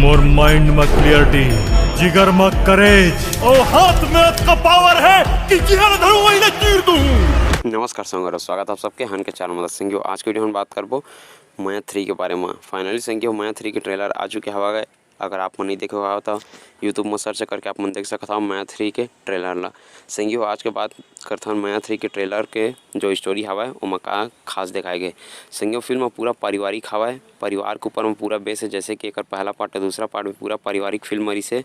मोर mind में clarity, जिगर में करेज और हाथ में का पावर है कि जिगर धरूं वही ने चीर दूं। नमस्कार संगरो, स्वागत आप सबके हन के चैनल में। संगियो आज के वीडियो में बात करबो माया 3 के बारे में। फाइनली संगियो माया 3 के ट्रेलर आ चुके हवा गए। अगर आप मन नहीं देखे हुआ तो यूट्यूब में सर्च करके आप मन देख सकता हो माया 3 के ट्रेलर ला। संगियो आज के बात करथन माया 3 के ट्रेलर के जो स्टोरी हवा है ओमा का खास दिखाए गए। संगियो फिल्म पूरा पारिवारिक हवा है, परिवार के ऊपर में पूरा बेस है। जैसे कि एक पहला पार्ट है, दूसरा पार्ट भी पूरा पारिवारिक फिल्म रही से,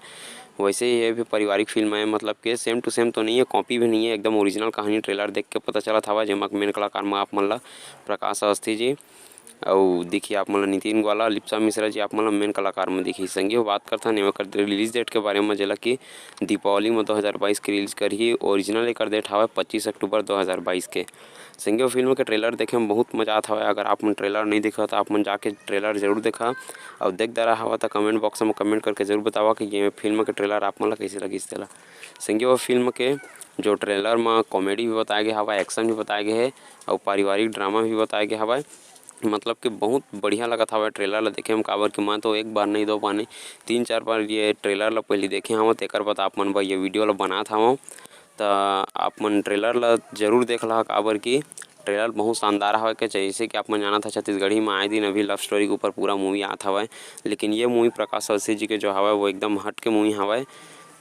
वैसे ही ये भी पारिवारिक फिल्म है। मतलब कि सेम टू सेम तो नहीं है, कॉपी भी नहीं है, एकदम ओरिजिनल कहानी ट्रेलर देख के पता चला था। जेमा मेन कलाकार में आप मन ला प्रकाश अवस्थी जी और दिखिए आप मन नितिन ग्वाला, लिप्सा मिश्रा जी आप मन मेन कलाकार में दिखी। संगी बात करता है एकर रिलीज डेट के बारे में, जेला कि दीपावली में 2022 के रिलीज करी। ओरिजिनल एकर डेट हवा 25 अक्टूबर 2022 के। संगी फिल्म के ट्रेलर देखे में बहुत मजा आता है। अगर आप मन ट्रेलर नहीं देखा तो आप मन जाके ट्रेलर जरूर देखा और देख दरा हवा तो कमेंट बॉक्स में कमेंट करके जरूर बतावा कि ये फिल्म के ट्रेलर आप मन ला कैसे लगी। इसला संगी वो फिल्म के जो ट्रेलर में कॉमेडी भी बताया गया हवा, एक्शन भी बताया गया है और पारिवारिक ड्रामा भी बताया गया हवा। मतलब कि बहुत बढ़िया लगा था ट्रेलर ला देखे हम। काबर कि मैं तो एक बार नहीं दो पाने 3-4 बार ये ट्रेलर ला पहले देखे हूँ। तेकर बाद आप मन ये वीडियो ला बना था तो आप मन ट्रेलर ला जरूर देख ला। काबर कि ट्रेलर बहुत शानदार हवा के। जैसे कि आप मन जाना था छत्तीसगढ़ी में आए दिन अभी लव स्टोरी के ऊपर पूरा मूवी आता हवा, लेकिन ये मूवी प्रकाश अवस्थी जी के जो हवा वो एकदम हट के मूवी हवा,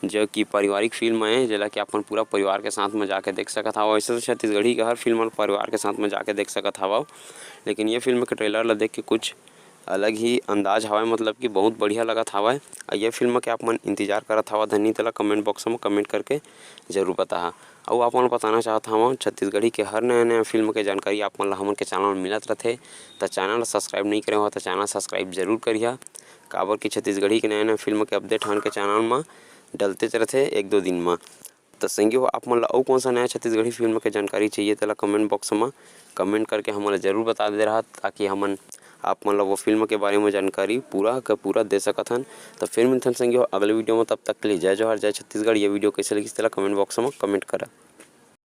जो कि पारिवारिक फिल्म है, जिला कि अपन पूरा परिवार के साथ में जाके देख सकत हवा। वैसे तो छत्तीसगढ़ी का हर फिल्म परिवार के साथ में जाके देख सकत हवा, लेकिन ये फिल्म के ट्रेलर ला देख के कुछ अलग ही अंदाज हवा। मतलब कि बहुत बढ़िया लगत हवा। ये फिल्म के आप मन इंतजार करत हवा धनी तला कमेंट बॉक्स में कमेंट करके जरूर बता। और आप मन बताना चाहता हूँ छत्तीसगढ़ी के हर नया फिल्म के जानकारी आप मन ला हमन के चैनल में मिलत रहते। तो चैनल सब्सक्राइब नहीं करे हो तो चैनल सब्सक्राइब जरूर करिए। काबर कि छत्तीसगढ़ी के नया फिल्म के अपडेट हमन के चैनल में डलते रहते 1-2 दिन में। तो संगी हो आप मन ला और कौन सा नया छत्तीसगढ़ी फिल्म के जानकारी चाहिए तो कमेंट बॉक्स में कमेंट करके हमन जरूर बता दे रहा, ताकि हमन आप मन ला वो फिल्म के बारे में जानकारी पूरा का पूरा दे सकथन। तो फिर मिलथन संगी हो अगले वीडियो में, तब तक के लिए जय जोहार, जय छत्तीसगढ़। ये वीडियो कैसे लगी कमेंट बॉक्स में कमेंट करा।